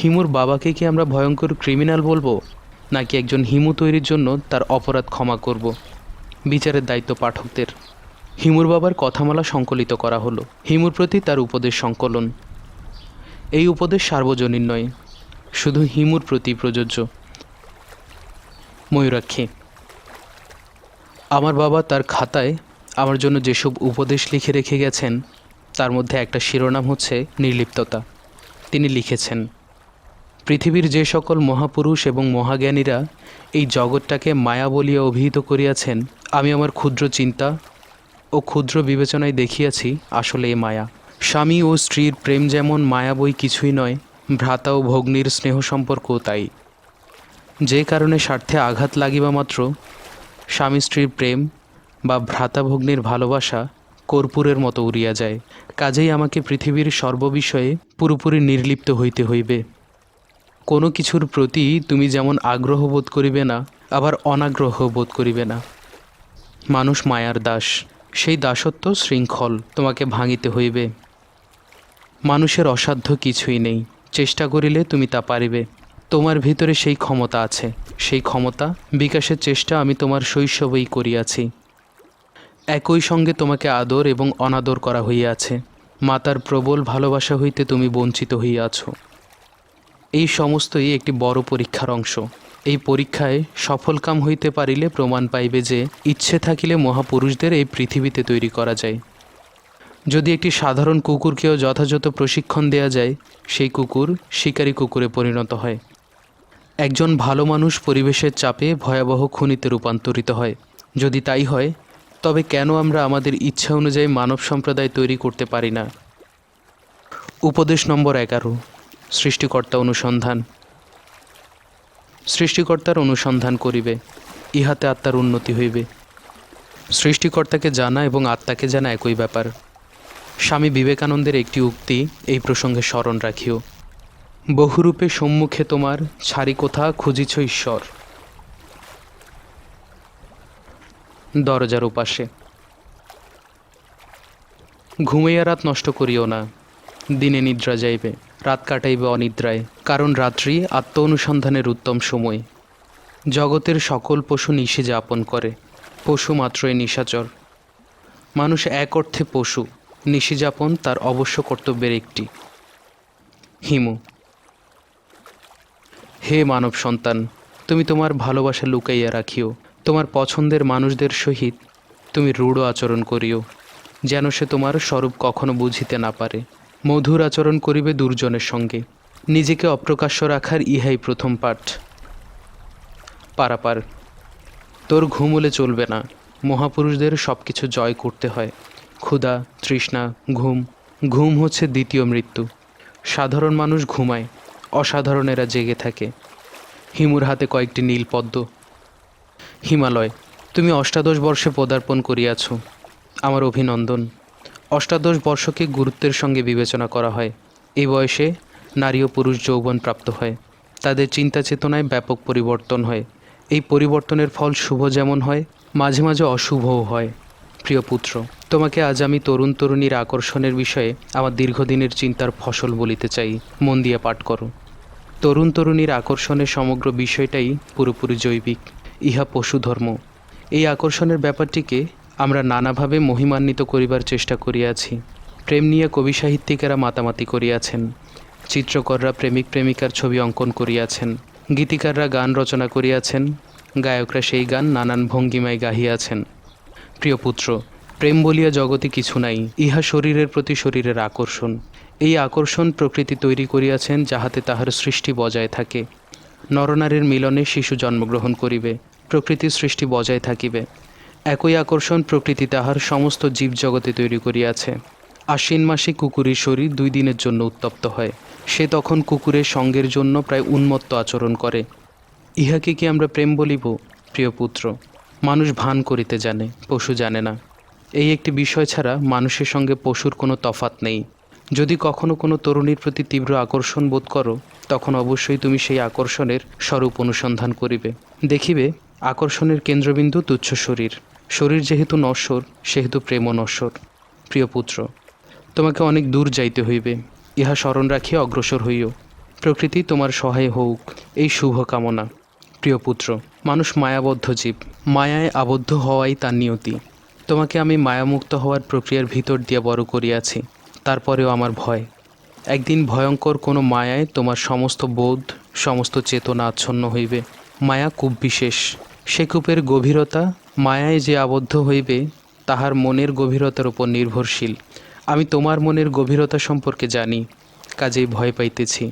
হিমুর বাবাকে কি আমরা ভয়ঙ্কর ক্রিমিনাল বলবো, নাকি একজন হিমু তৈরির জন্য তার অপরাধ ক্ষমা করব? বিচারের দায়িত্ব পাঠকদের। হিমুর বাবার কথামালা সংকলিত করা হলো। হিমুর প্রতি তার উপদেশ সংকলন। এই উপদেশ সার্বজনীন নয়, শুধু হিমুর প্রতি প্রযোজ্য। ময়ূরাক্ষী। আমার বাবা তার খাতায় আমার জন্য যেসব উপদেশ লিখে রেখে গেছেন, তার মধ্যে একটা শিরোনাম হচ্ছে নির্লিপ্ততা। তিনি লিখেছেন, পৃথিবীর যে সকল মহাপুরুষ এবং মহাজ্ঞানীরা এই জগৎটাকে মায়া বলিয়া অভিহিত করিয়াছেন, আমি আমার ক্ষুদ্র চিন্তা ও ক্ষুদ্র বিবেচনায় দেখিয়াছি আসলে এ মায়া। স্বামী ও স্ত্রীর প্রেম যেমন মায়া বই কিছুই নয়, ভ্রাতা ও ভগ্নীর স্নেহ সম্পর্কও তাই। যে কারণে স্বার্থে আঘাত লাগিবা মাত্র স্বামী স্ত্রীর প্রেম বা ভ্রাতা ভগ্নীর ভালোবাসা কর্পূরের মতো উড়িয়া যায়। কাজেই আমাকে পৃথিবীর সর্ববিষয়ে পুরোপুরি নির্লিপ্ত হইতে হইবে। কোনো কিছুর প্রতি তুমি যেমন আগ্রহ বোধ করিবে না, আবার অনাগ্রহ বোধ করিবে না। মানুষ মায়ার দাস, সেই দাসত্ব শৃঙ্খল তোমাকে ভাঙিতে হইবে। মানুষের অসাধ্য কিছুই নেই, চেষ্টা করিলে তুমি তা পারিবে। তোমার ভিতরে সেই ক্ষমতা আছে, সেই ক্ষমতা বিকাশের চেষ্টা আমি তোমার শৈশবেই করিয়াছি। একই সঙ্গে তোমাকে আদর এবং অনাদর করা হইয়াছে। মাতার প্রবল ভালোবাসা হইতে তুমি বঞ্চিত হইয়াছ। এই সমস্তই একটি বড় পরীক্ষার অংশ। এই পরীক্ষায় সফলকাম হইতে পারিলে প্রমাণ পাইবে যে ইচ্ছে থাকিলে মহাপুরুষদের এই পৃথিবীতে তৈরি করা যায়। যদি একটি সাধারণ কুকুরকেও যথাযথ প্রশিক্ষণ দেয়া যায়, সেই কুকুর শিকারী কুকুরে পরিণত হয়। একজন ভালো মানুষ পরিবেশের চাপে ভয়াবহ খুনিতে রূপান্তরিত হয়। যদি তাই হয়, তবে কেন আমরা আমাদের ইচ্ছা অনুযায়ী মানব সম্প্রদায় তৈরি করতে পারি না? উপদেশ নম্বর 11, সৃষ্টিকর্তা অনুসন্ধান। সৃষ্টিকর্তার অনুসন্ধান করিবে, ইহাতে আত্মার উন্নতি হইবে। সৃষ্টিকর্তাকে জানা এবং আত্মাকে জানা একই ব্যাপার। স্বামী বিবেকানন্দের একটি উক্তি এই প্রসঙ্গে স্মরণ রাখিও, বহুরূপে সম্মুখে তোমার ছাড়ি কোথা খুঁজিছ ঈশ্বর। দরজার উপাসে। ঘুমাইয়া রাত নষ্ট করিও না, দিনে নিদ্রা যাইবে, রাত কাটাইবে অনিদ্রায়। কারণ রাত্রি আত্ম অনুসন্ধানের উত্তম সময়। জগতের সকল পশু নিষে যাপন করে, পশু মাত্রই নিশাচর। মানুষ এক অর্থে পশু, নিশিযাপন তার অবশ্য কর্তব্যের একটি। হিমু: হে মানব সন্তান, তুমি তোমার ভালোবাসা লুকাইয়া রাখিও। তোমার পছন্দের মানুষদের সহিত তুমি রূঢ় আচরণ করিও, যেন সে তোমার স্বরূপ কখনো বুঝিতে না পারে। মধুর আচরণ করিবে দুর্জনের সঙ্গে। নিজেকে অপ্রকাশ্য রাখার ইহাই প্রথম পাঠ। পারাপার: তোর ঘুম হলে চলবে না। মহাপুরুষদের সব কিছু জয় করতে হয়। ক্ষুধা, তৃষ্ণা, ঘুম। ঘুম হচ্ছে দ্বিতীয় মৃত্যু। সাধারণ মানুষ ঘুমায়, অসাধারণেরা জেগে থাকে। হিমুর হাতে কয়েকটি নীলপদ্ম। হিমালয়: তুমি ৮ বর্ষে পদার্পণ করিয়াছ, আমার অভিনন্দন। ৮ বর্ষকে গুরুত্বের সঙ্গে বিবেচনা করা হয়। এই বয়সে নারী ও পুরুষ যৌবন প্রাপ্ত হয়। তাদের চিন্তা চেতনায় ব্যাপক পরিবর্তন হয়। এই পরিবর্তনের ফল শুভ যেমন হয়, মাঝে মাঝে অশুভও হয়। প্রিয় পুত্র, তোমাকে আজ আমি তরুণ তরুণীর আকর্ষণের বিষয়ে আমার দীর্ঘদিনের চিন্তার ফসল বলিতে চাই। মন দিয়ে পাঠ করো। তরুণ তরুণীর আকর্ষণের সমগ্র বিষয়টাই পুরোপুরি জৈবিক। ইহা পশুধর্ম। এই আকর্ষণের ব্যাপারটিকে আমরা নানাভাবে মহিমান্বিত করিবার চেষ্টা করিয়াছি। প্রেম নিয়ে কবি সাহিত্যিকেরা মাতামাতি করিয়াছেন, চিত্রকররা প্রেমিক প্রেমিকার ছবি অঙ্কন করিয়াছেন, গীতিকাররা গান রচনা করিয়াছেন, গায়করা সেই গান নানান ভঙ্গিমায় গাহিয়াছেন। প্রিয় পুত্র, প্রেম বলিয়া জগতে কিছু নাই। ইহা শরীরের প্রতি শরীরের আকর্ষণ। এই আকর্ষণ প্রকৃতি তৈরি করিয়াছেন, যাহাতে তাহার সৃষ্টি বজায় থাকে। নরনারীর মিলনে শিশু জন্মগ্রহণ করিবে, প্রকৃতির সৃষ্টি বজায় থাকিবে। একই আকর্ষণ প্রকৃতি তাহার সমস্ত জীবজগতে তৈরি করিয়াছে। আশ্বিন মাসে কুকুরের শরীর 2 দিনের জন্য উত্তপ্ত হয়। সে তখন কুকুরের সঙ্গের জন্য প্রায় উন্মত্ত আচরণ করে। ইহাকে কি আমরা প্রেম বলিব? প্রিয় পুত্র, মানুষ ভান করিতে জানে, পশু জানে না। এই একটি বিষয় ছাড়া মানুষের সঙ্গে পশুর কোনো তফাৎ নেই। যদি কখনো কোনো তরুণীর প্রতি তীব্র আকর্ষণ বোধ করো, তখন অবশ্যই তুমি সেই আকর্ষণের স্বরূপ অনুসন্ধান করিবে। দেখিবে আকর্ষণের কেন্দ্রবিন্দু তুচ্ছ শরীর। শরীর যেহেতু নশ্বর, সেহেতু প্রেমও নশ্বর। প্রিয় পুত্র, তোমাকে অনেক দূর যাইতে হইবে। ইহা স্মরণ রাখিয়া অগ্রসর হইও। প্রকৃতি তোমার সহায় হউক, এই শুভ কামনা। প্রিয় পুত্র, মানুষ মায়াবদ্ধ জীব। মায়ায় আবদ্ধ হওয়াই তার নিয়তি। তোমাকে আমি মায়ামুক্ত হওয়ার প্রক্রিয়ার ভিতর দিয়ে বড় করিয়াছি। তারপরেও আমার ভয়, একদিন ভয়ঙ্কর কোনো মায়ায় তোমার সমস্ত বোধ, সমস্ত চেতনা আচ্ছন্ন হইবে। মায়া কূপ বিশেষ। সে কূপের গভীরতা মায়ায় যে আবদ্ধ হইবে তাহার মনের গভীরতার উপর নির্ভরশীল। আমি তোমার মনের গভীরতা সম্পর্কে জানি, কাজেই ভয় পাইতেছি।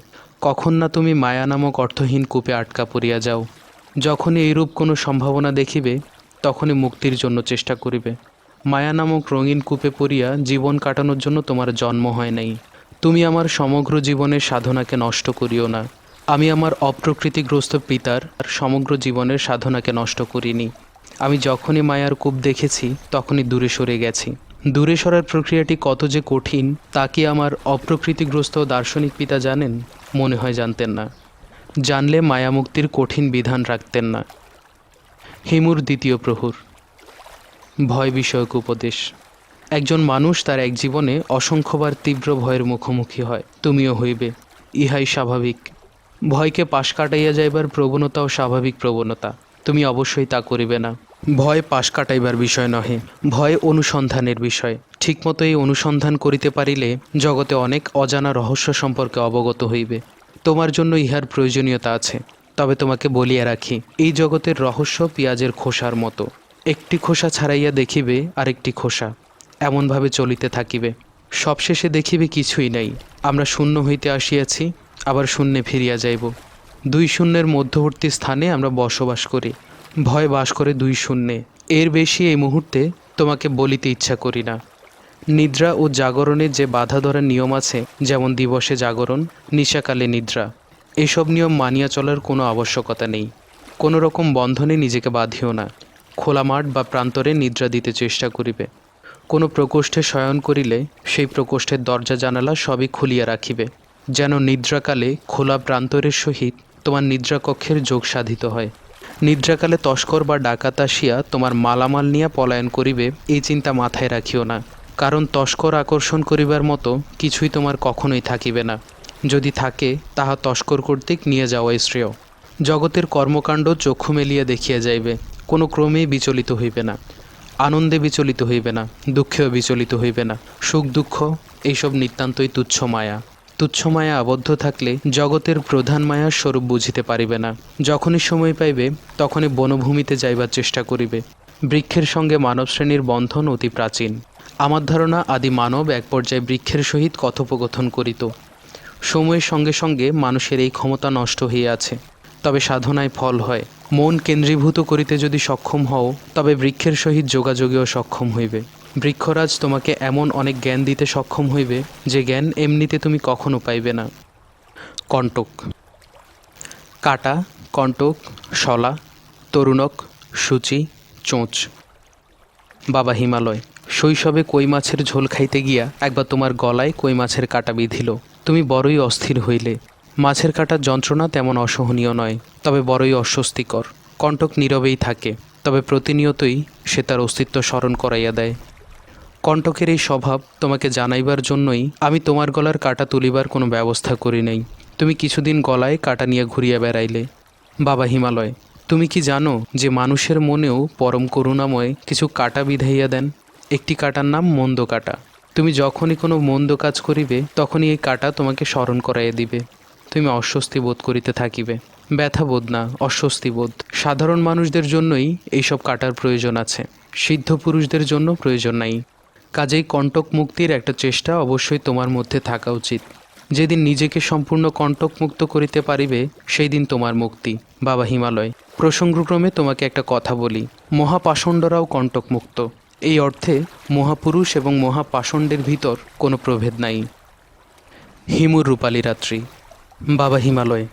কখন না তুমি মায়া নামক অর্থহীন কূপে আটকা পড়িয়া যাও। যখনই এইরূপ কোনো সম্ভাবনা দেখিবে, তখনই মুক্তির জন্য চেষ্টা করিবে। মায়া নামক রঙিন কূপে পড়িয়া জীবন কাটানোর জন্য তোমার জন্ম হয় নাই। তুমি আমার সমগ্র জীবনের সাধনাকে নষ্ট করিও না। আমি আমার অপ্রকৃতিগ্রস্ত পিতার সমগ্র জীবনের সাধনাকে নষ্ট করিনি। আমি যখনই মায়ার কূপ দেখেছি, তখনই দূরে সরে গেছি। দূরে সরার প্রক্রিয়াটি কত যে কঠিন, তা কি আমার অপ্রকৃতিগ্রস্ত দার্শনিক পিতা জানেন? মনে হয় জানতেন না। জানলে মায়ামুক্তির কঠিন বিধান রাখতেন না। হিমুর দ্বিতীয় প্রহর। ভয় বিষয়ক উপদেশ। একজন মানুষ তার এক জীবনে অসংখ্যবার তীব্র ভয়ের মুখোমুখি হয়। তুমিও হইবে, ইহাই স্বাভাবিক। ভয়কে পাশ কাটাইয়া যাইবার প্রবণতাও স্বাভাবিক প্রবণতা। তুমি অবশ্যই তা করিবে না। ভয় পাশ কাটাইবার বিষয় নহে, ভয় অনুসন্ধানের বিষয়। ঠিকমতো এই অনুসন্ধান করিতে পারিলে জগতে অনেক অজানা রহস্য সম্পর্কে অবগত হইবে। তোমার জন্য ইহার প্রয়োজনীয়তা আছে। তবে তোমাকে বলিয়া রাখি, এই জগতের রহস্য পেঁয়াজের খোসার মতো। একটি খোসা ছাড়াইয়া দেখিবে আরেকটি খোসা, এমনভাবে চলিতে থাকিবে। সবশেষে দেখিবে কিছুই নাই। আমরা শূন্য হইতে আসিয়াছি, আবার শূন্যে ফিরিয়া যাইব। 2 শূন্যের মধ্যবর্তী স্থানে আমরা বসবাস করি। ভয় বাস করে 2 শূন্যে। এর বেশি এই মুহূর্তে তোমাকে বলিতে ইচ্ছা করি না। নিদ্রা ও জাগরণের যে বাধা ধরার নিয়ম আছে, যেমন দিবসে জাগরণ, নিশাকালে নিদ্রা, এসব নিয়ম মানিয়া চলার কোনো আবশ্যকতা নেই। কোনো রকম বন্ধনে নিজেকে বাঁধিও না। খোলা মাঠ বা প্রান্তরে নিদ্রা দিতে চেষ্টা করিবে। কোনো প্রকোষ্ঠে শয়ন করিলে সেই প্রকোষ্ঠের দরজা জানালা সবই খুলিয়া রাখিবে, যেন নিদ্রাকালে খোলা প্রান্তরের সহিত তোমার নিদ্রাকক্ষের যোগ সাধিত হয়। নিদ্রাকালে তস্কর বা ডাকাত আসিয়া তোমার মালামাল নিয়ে পলায়ন করিবে, এই চিন্তা মাথায় রাখিও না। কারণ তস্কর আকর্ষণ করিবার মতো কিছুই তোমার কখনোই থাকিবে না। যদি থাকে, তাহা তস্কর কর্তৃক নিয়ে যাওয়াই শ্রেয়। জগতের কর্মকাণ্ড চক্ষু মেলিয়া দেখিয়া যাইবে, কোনো ক্রমেই বিচলিত হইবে না। আনন্দে বিচলিত হইবে না, দুঃখেও বিচলিত হইবে না। সুখ দুঃখ এইসব নিতান্তই তুচ্ছ মায়া। তুচ্ছ মায়া আবদ্ধ থাকলে জগতের প্রধান মায়ার স্বরূপ বুঝিতে পারিবে না। যখনই সময় পাইবে তখনই বনভূমিতে যাইবার চেষ্টা করিবে। বৃক্ষের সঙ্গে মানব শ্রেণীর বন্ধন অতি প্রাচীন। আমার ধারণা আদি মানব এক পর্যায়ে বৃক্ষের সহিত কথোপকথন করিত। সময়ের সঙ্গে সঙ্গে মানুষের এই ক্ষমতা নষ্ট হইয়াছে, তবে সাধনায় ফল হয়। মন কেন্দ্রীভূত করিতে যদি সক্ষম হও তবে বৃক্ষের সহিত যোগাযোগেও সক্ষম হইবে। বৃক্ষরাজ তোমাকে এমন অনেক জ্ঞান দিতে সক্ষম হইবে যে জ্ঞান এমনিতে তুমি কখনো পাইবে না। কণ্টক। কাটা, কণ্টক, শলা, তরুণক, সূচি, চোঁচ। বাবা হিমালয়। শৈশবে কই মাছের ঝোল খাইতে গিয়া একবার তোমার গলায় কই মাছের কাঁটা বিঁধিল। তুমি বড়ই অস্থির হইলে। মাছের কাটার যন্ত্রণা তেমন অসহনীয় নয়, তবে বড়ই অস্বস্তিকর। কণ্টক নীরবেই থাকে, তবে প্রতিনিয়তই সে তার অস্তিত্ব স্মরণ করাইয়া দেয়। কণ্টকের এই স্বভাব তোমাকে জানাইবার জন্যই আমি তোমার গলার কাটা তুলিবার কোনো ব্যবস্থা করি নাই। তুমি কিছুদিন গলায় কাটা নিয়ে ঘুরিয়া বেড়াইলে। বাবা হিমালয়। তুমি কি জানো যে মানুষের মনেও পরম করুণাময় কিছু কাটা বিধাইয়া দেন? একটি কাটার নাম মন্দ কাটা। তুমি যখনই কোনো মন্দ কাজ করিবে তখনই এই কাটা তোমাকে স্মরণ করাইয়া দিবে। তুমি অস্বস্তি বোধ করিতে থাকিবে। ব্যথা বোধ না, অস্বস্তি বোধ। সাধারণ মানুষদের জন্যই এইসব কাটার প্রয়োজন আছে, সিদ্ধ পুরুষদের জন্য প্রয়োজন নাই। কাজেই কণ্টক মুক্তির একটা চেষ্টা অবশ্যই তোমার মধ্যে থাকা উচিত। যেদিন নিজেকে সম্পূর্ণ কণ্টক মুক্ত করিতে পারিবে সেই দিন তোমার মুক্তি। বাবা হিমালয়। প্রসঙ্গক্রমে তোমাকে একটা কথা বলি, মহাপাষণ্ডরাও কণ্টক মুক্ত। এই অর্থে মহাপুরুষ এবং মহাপাষণ্ডের ভিতর কোনো প্রভেদ নাই। হিমুর রূপালী রাত্রি। বাবা হিমালয়।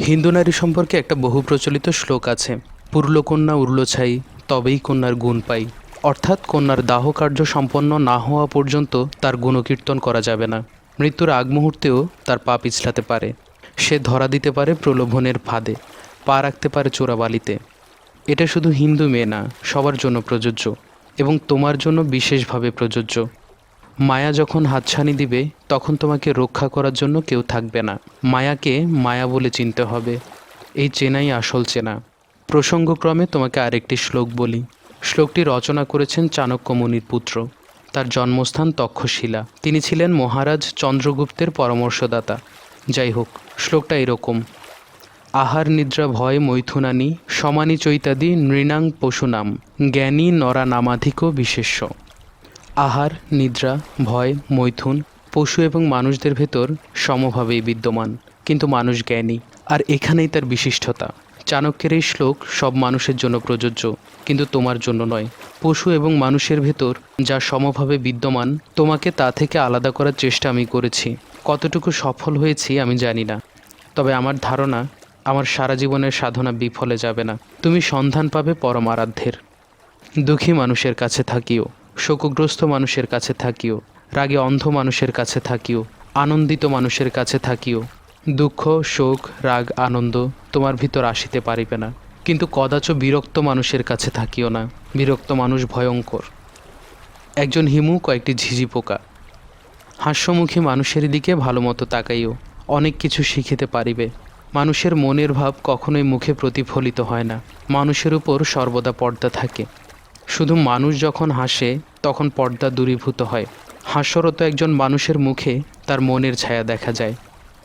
হিন্দু নারী সম্পর্কে একটা বহু প্রচলিত শ্লোক আছে, পুরুলকন্যা উরল ছাই তবেই কন্যার গুণ পাই। অর্থাৎ কন্যার দাহ কার্য সম্পন্ন না হওয়া পর্যন্ত তার গুণকীর্তন করা যাবে না। মৃত্যুর আগ মুহূর্তেও তার পা পিছলাতে পারে, সে ধরা দিতে পারে প্রলোভনের ফাঁদে, পা রাখতে পারে চোরাবালিতে। এটা শুধু হিন্দু মেয়ে না, সবার জন্য প্রযোজ্য এবং তোমার জন্য বিশেষভাবে প্রযোজ্য। মায়া যখন হাতছানি দিবে তখন তোমাকে রক্ষা করার জন্য কেউ থাকবে না। মায়াকে মায়া বলে চিনতে হবে, এই চেনাই আসল চেনা। প্রসঙ্গক্রমে তোমাকে আরেকটি শ্লোক বলি। শ্লোকটি রচনা করেছেন চাণক্য মুনির পুত্র। তার জন্মস্থান তক্ষশিলা। তিনি ছিলেন মহারাজ চন্দ্রগুপ্তের পরামর্শদাতা। যাই হোক, শ্লোকটা এরকম: আহার নিদ্রা ভয় মৈথুনানি সমানি চৈতাদি নৃণাং পশুনাম জ্ঞানী নরা নামাধিক বিশেষ্য। আহার, নিদ্রা, ভয়, মৈথুন পশু এবং মানুষদের ভেতর সমভাবেই বিদ্যমান, কিন্তু মানুষ জ্ঞানী, আর এখানেই তার বিশিষ্টতা। চাণক্যের এই শ্লোক সব মানুষের জন্য প্রযোজ্য, কিন্তু তোমার জন্য নয়। পশু এবং মানুষের ভেতর যা সমভাবে বিদ্যমান, তোমাকে তা থেকে আলাদা করার চেষ্টা আমি করেছি। কতটুকু সফল হয়েছি আমি জানি না, তবে আমার ধারণা আমার সারা জীবনের সাধনা বিফলে যাবে না। তুমি সন্ধান পাবে পরম আরাধ্যের। দুঃখী মানুষের কাছে থাকিও, শোকগ্রস্ত মানুষের কাছে থাকিও, রাগে অন্ধ মানুষের কাছে থাকিও, আনন্দিত মানুষের কাছে থাকিও। দুঃখ, শোক, রাগ, আনন্দ তোমার ভিতর আসিতে পারিবে না, কিন্তু কদাচ বিরক্ত মানুষের কাছে থাকিও না। বিরক্ত মানুষ ভয়ঙ্কর। একজন হিমু কয়েকটি ঝিঝি পোকা। হাস্যমুখী মানুষের দিকে ভালো মতো তাকাইও, অনেক কিছু শিখিতে পারিবে। মানুষের মনের ভাব কখনোই মুখে প্রতিফলিত হয় না, মানুষের উপর সর্বদা পর্দা থাকে। শুধু মানুষ যখন হাসে তখন পর্দা দূরীভূত হয়। হাস্যরত একজন মানুষের মুখে তার মনের ছায়া দেখা যায়।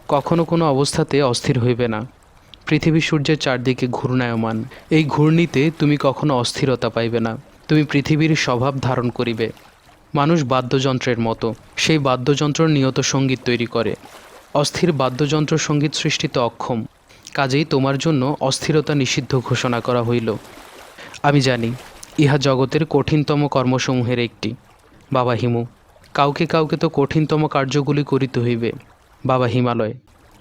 কখনো কোনো অবস্থাতে অস্থির হইবে না। পৃথিবী সূর্যের চারদিকে ঘূর্ণায়মান, এই ঘূর্ণিতে তুমি কখনো অস্থিরতা পাইবে না। তুমি পৃথিবীর স্বভাব ধারণ করিবে। মানুষ বাদ্যযন্ত্রের মতো, সেই বাদ্যযন্ত্র নিয়ত সঙ্গীত তৈরি করে। অস্থির বাদ্যযন্ত্র সঙ্গীত সৃষ্টিতে অক্ষম, কাজেই তোমার জন্য অস্থিরতা নিষিদ্ধ ঘোষণা করা হইল। আমি জানি ইহা জগতের কঠিনতম কর্মসমূহের একটি। বাবা হিমু। কাউকে কাউকে তো কঠিনতম কার্যগুলি করিতে হইবে। বাবা হিমালয়।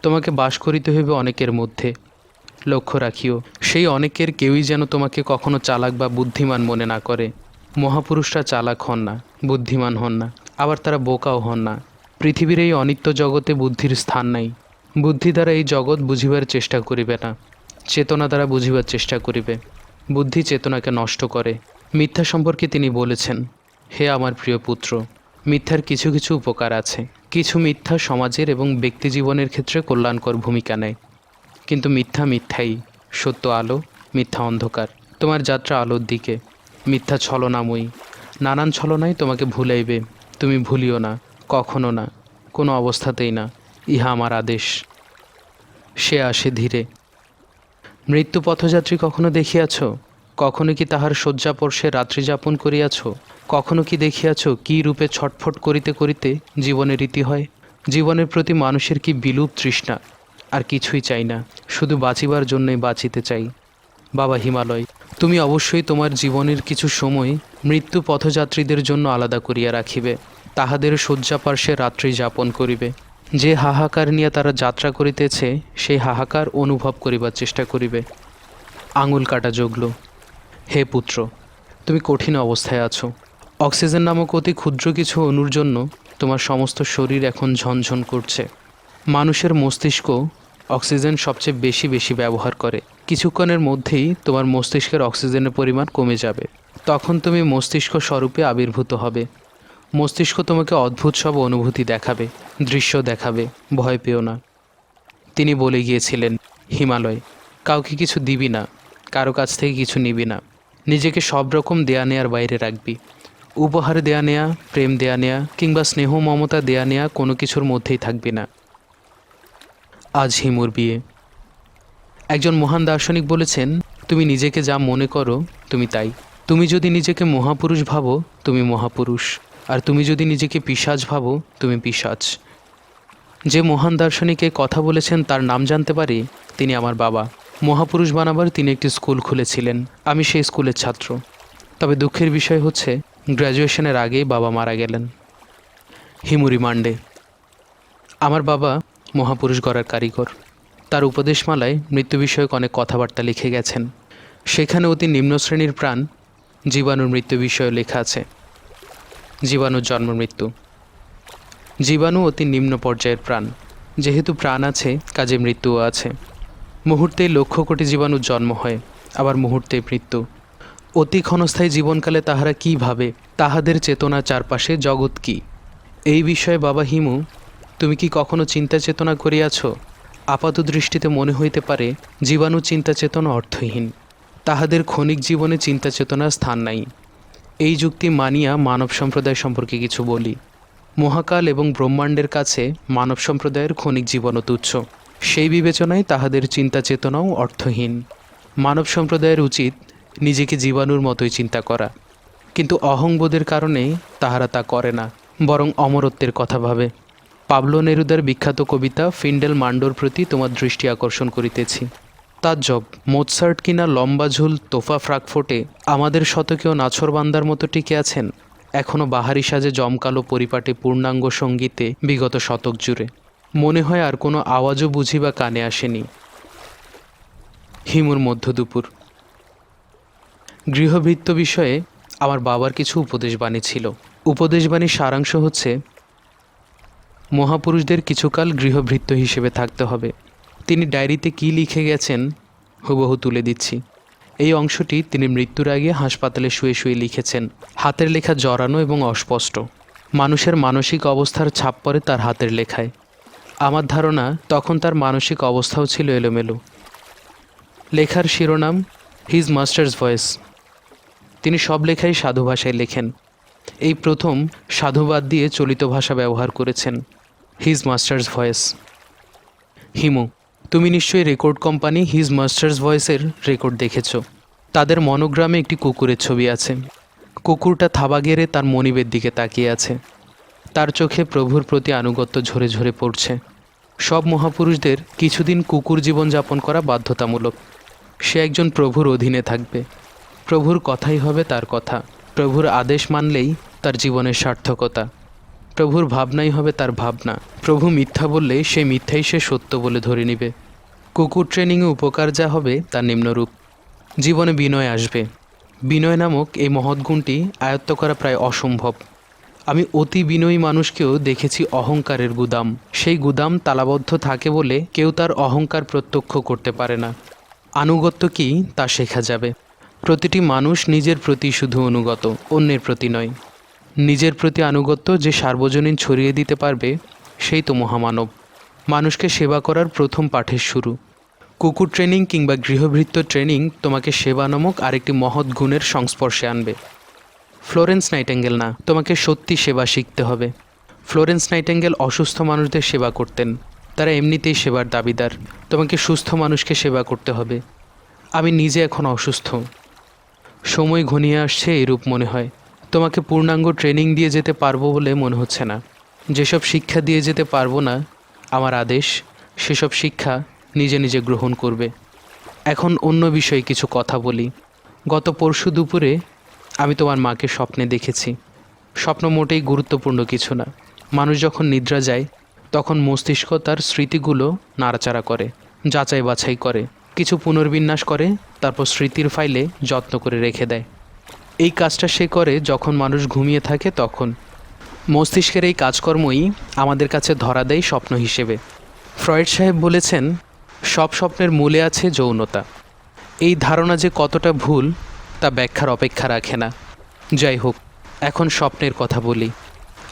তোমাকে বাস করিতে হইবে অনেকের মধ্যে। লক্ষ্য রাখিও, সেই অনেকের কেউই যেন তোমাকে কখনো চালাক বা বুদ্ধিমান মনে না করে। মহাপুরুষরা চালাক হন না, বুদ্ধিমান হন না, আবার তারা বোকাও হন না। পৃথিবীর এই অনিত্য জগতে বুদ্ধির স্থান নাই। বুদ্ধি দ্বারা এই জগৎ বুঝিবার চেষ্টা করিবে না, চেতনা দ্বারা বুঝিবার চেষ্টা করিবে। বুদ্ধি চেতনাকে নষ্ট করে। মিথ্যা সম্পর্কে তিনি বলেছেন, হে আমার প্রিয় পুত্র, মিথ্যার কিছু কিছু উপকার আছে। কিছু মিথ্যা সমাজের এবং ব্যক্তি জীবনের ক্ষেত্রে কল্যাণকর ভূমিকা নেয়, কিন্তু মিথ্যা মিথ্যাই। সত্য আলো, মিথ্যা অন্ধকার। তোমার যাত্রা আলোর দিকে। মিথ্যা ছলনাময়ী, নানান ছলনায় তোমাকে ভুলাইবে, তুমি ভুলিও না, কখনো না, কোনো অবস্থাতেই না, ইহা আমার আদেশ। সে আসে ধীরে। মৃত্যু পথযাত্রী কখনো দেখিয়াছ? কখনো কি তাহার শয্যাপর্শে রাত্রি যাপন করিয়াছ? কখনো কি দেখিয়াছ কি রূপে ছটফট করিতে করিতে জীবনের রীতি হয়? জীবনের প্রতি মানুষের কি বিলুপ তৃষ্ণা! আর কিছুই চাই না, শুধু বাঁচিবার জন্যই বাঁচিতে চাই। বাবা হিমালয়, তুমি অবশ্যই তোমার জীবনের কিছু সময় মৃত্যু পথযাত্রীদের জন্য আলাদা করিয়া রাখিবে, তাহাদের শয্যাপার্শ্বে রাত্রি যাপন করিবে। যে হাহাকার নিয়ে তারা যাত্রা করিতেছে সেই হাহাকার অনুভব করিবার চেষ্টা করিবে। আঙুল কাটা জগল। হে পুত্র, তুমি কঠিন অবস্থায় আছো। অক্সিজেন নামক অতি ক্ষুদ্র কিছু অণুর জন্য তোমার সমস্ত শরীর এখন ঝনঝন করছে। মানুষের মস্তিষ্ক অক্সিজেন সবচেয়ে বেশি ব্যবহার করে। কিছুক্ষণের মধ্যেই তোমার মস্তিষ্কের অক্সিজেনের পরিমাণ কমে যাবে। তখন তুমি মস্তিষ্ক স্বরূপে আবির্ভূত হবে। মস্তিষ্ক তোমাকে অদ্ভুত সব অনুভূতি দেখাবে, দৃশ্য দেখাবে। ভয় পেও না। তিনি বলে গিয়েছিলেন, হিমালয়, কাউকে কিছু দিবি না, কারো কাছ থেকে কিছু নিবি না, নিজেকে সব রকম দেয়া নেয়ার বাইরে রাখবি। উপহার দেয়া নেয়া, প্রেম দেয়া নেয়া কিংবা স্নেহ মমতা দেয়া নেয়া কোনো কিছুর মধ্যেই থাকবি না। আজ হিমুর বিয়ে। একজন মহান দার্শনিক বলেছেন, তুমি নিজেকে যা মনে করো তুমি তাই। তুমি যদি নিজেকে মহাপুরুষ ভাবো তুমি মহাপুরুষ, আর তুমি যদি নিজেকে পিশাচ ভাবো তুমি পিশাচ। যে মহান দার্শনিক এই কথা বলেছেন তার নাম জানতে পারি? তিনি আমার বাবা। মহাপুরুষ বানাবার তিনি একটি স্কুল খুলেছিলেন, আমি সেই স্কুলের ছাত্র। তবে দুঃখের বিষয় হচ্ছে গ্র্যাজুয়েশনের আগেই বাবা মারা গেলেন। হিমু রিমান্ডে। আমার বাবা মহাপুরুষ গড়ার কারিগর। তার উপদেশমালায় মৃত্যু বিষয়ক অনেক কথাবার্তা লিখে গেছেন। সেখানে অতি নিম্ন শ্রেণীর প্রাণ জীবাণুর মৃত্যু বিষয়ে লেখা আছে। জীবাণুর জন্ম মৃত্যু। জীবাণু অতি নিম্ন পর্যায়ের প্রাণ। যেহেতু প্রাণ আছে কাজে মৃত্যুও আছে। মুহূর্তেই লক্ষ কোটি জীবাণুর জন্ম হয়, আবার মুহূর্তেই মৃত্যু। অতি ক্ষণস্থায়ী জীবনকালে তাহারা কী ভাবে, তাহাদের চেতনার চারপাশে জগৎ কী, এই বিষয়ে বাবা হিমু তুমি কি কখনো চিন্তা চেতনা করিয়াছ? আপাত দৃষ্টিতে মনে হইতে পারে জীবাণু চিন্তা চেতনা অর্থহীন, তাহাদের ক্ষণিক জীবনে চিন্তা চেতনার স্থান নাই। এই যুক্তি মানিয়া মানব সম্প্রদায় সম্পর্কে কিছু বলি। মহাকাল এবং ব্রহ্মাণ্ডের কাছে মানব সম্প্রদায়ের ক্ষণিক জীবনও তুচ্ছ, সেই বিবেচনায় তাহাদের চিন্তা চেতনাও অর্থহীন। মানব সম্প্রদায়ের উচিত নিজেকে জীবাণুর মতোই চিন্তা করা, কিন্তু অহংবোধের কারণে তাহারা তা করে না, বরং অমরত্বের কথা ভাবে। পাবলো নেরুদার বিখ্যাত কবিতা ফিন্ডেল মান্ডোর প্রতি তোমার দৃষ্টি আকর্ষণ করিতেছি। তাজ্জব, মোৎসার্ট কিনা লম্বা ঝুল তোফা ফ্রাকফোর্টে আমাদের শতকেও নাছোড়বান্দার মতো টিকে আছেন, এখনও বাহারি সাজে জমকালো পরিপাটে পূর্ণাঙ্গ সঙ্গীতে বিগত শতক জুড়ে। মনে হয় আর কোনো আওয়াজও বুঝি বা কানে আসেনি। হিমুর মধ্য দুপুর। গৃহভৃত্য বিষয়ে আমার বাবার কিছু উপদেশবাণী ছিল। উপদেশবাণীর সারাংশ হচ্ছে, মহাপুরুষদের কিছুকাল গৃহভৃত্য হিসেবে থাকতে হবে। তিনি ডায়েরিতে কী লিখে গেছেন হুবহু তুলে দিচ্ছি। এই অংশটি তিনি মৃত্যুর আগে হাসপাতালে শুয়ে শুয়ে লিখেছেন। হাতের লেখা জড়ানো এবং অস্পষ্ট। মানুষের মানসিক অবস্থার ছাপ পড়ে তার হাতের লেখায়। আমার ধারণা তখন তার মানসিক অবস্থাও ছিল এলোমেলো। লেখার শিরোনাম হিজ মাস্টার্স ভয়েস। তিনি সব লেখাই সাধু ভাষায় লেখেন। এই প্রথম সাধুবাদ দিয়ে চলিত ভাষা ব্যবহার করেছেন। His masters voice. হিমু, তুমি নিশ্চয়ই রেকর্ড কোম্পানি হিজ মাস্টার্স ভয়েসের রেকর্ড দেখেছ। তাদের মনোগ্রামে একটি কুকুরের ছবি আছে। কুকুরটা থাবা গেড়ে তার মনিবের দিকে তাকিয়ে আছে। তার চোখে প্রভুর প্রতি আনুগত্য ঝরে ঝরে পড়ছে। সব মহাপুরুষদের কিছুদিন কুকুর জীবনযাপন করা বাধ্যতামূলক। সে একজন প্রভুর অধীনে থাকবে। প্রভুর কথাই হবে তার কথা। প্রভুর আদেশ মানলেই তার জীবনের সার্থকতা। প্রভুর ভাবনাই হবে তার ভাবনা। প্রভু মিথ্যা বললে সেই মিথ্যাই সে সত্য বলে ধরে নিবে। কুকুর ট্রেনিংয়ে উপকার যা হবে তার নিম্নরূপ। জীবনে বিনয় আসবে। বিনয় নামক এই মহৎ গুণটি আয়ত্ত করা প্রায় অসম্ভব। আমি অতি বিনয়ী মানুষকেও দেখেছি অহংকারের গুদাম। সেই গুদাম তালাবদ্ধ থাকে বলে কেউ তার অহংকার প্রত্যক্ষ করতে পারে না। আনুগত্য কি তা শেখা যাবে। প্রতিটি মানুষ নিজের প্রতি শুধু অনুগত, অন্যের প্রতি নয়। নিজের প্রতি আনুগত্য যে সার্বজনীন ছড়িয়ে দিতে পারবে সেই তো মহামানব। মানুষকে সেবা করার প্রথম পাঠের শুরু। কুকুর ট্রেনিং কিংবা গৃহভৃত্য ট্রেনিং তোমাকে সেবা নামক আরেকটি মহৎ গুণের সংস্পর্শে আনবে। ফ্লোরেন্স নাইটেঙ্গেল না, তোমাকে সত্যি সেবা শিখতে হবে। ফ্লোরেন্স নাইটেঙ্গেল অসুস্থ মানুষদের সেবা করতেন। তারা এমনিতেই সেবার দাবিদার। তোমাকে সুস্থ মানুষকে সেবা করতে হবে। আমি নিজে এখন অসুস্থ। সময় ঘনিয়ে আসছে এরূপ মনে হয়। তোমাকে পূর্ণাঙ্গ ট্রেনিং দিয়ে যেতে পারবো বলে মনে হচ্ছে না। যেসব শিক্ষা দিয়ে যেতে পারবো না, আমার আদেশ সেসব শিক্ষা নিজে নিজে গ্রহণ করবে। এখন অন্য বিষয়ে কিছু কথা বলি। গত পরশু দুপুরে আমি তোমার মাকে স্বপ্নে দেখেছি। স্বপ্ন মোটেই গুরুত্বপূর্ণ কিছু না। মানুষ যখন নিদ্রা যায় তখন মস্তিষ্ক তার স্মৃতিগুলো নাড়াচাড়া করে, যাচাই বাছাই করে, কিছু পুনর্বিন্যাস করে, তারপর স্মৃতির ফাইলে যত্ন করে রেখে দেয়। এই কাজটা সে করে যখন মানুষ ঘুমিয়ে থাকে তখন। মস্তিষ্কের এই কাজকর্মই আমাদের কাছে ধরা দেয় স্বপ্ন হিসেবে। ফ্রয়েড সাহেব বলেছেন, সব স্বপ্নের মূলে আছে যৌনতা। এই ধারণা যে কতটা ভুল তা ব্যাখ্যার অপেক্ষা রাখে না। যাই হোক, এখন স্বপ্নের কথা বলি।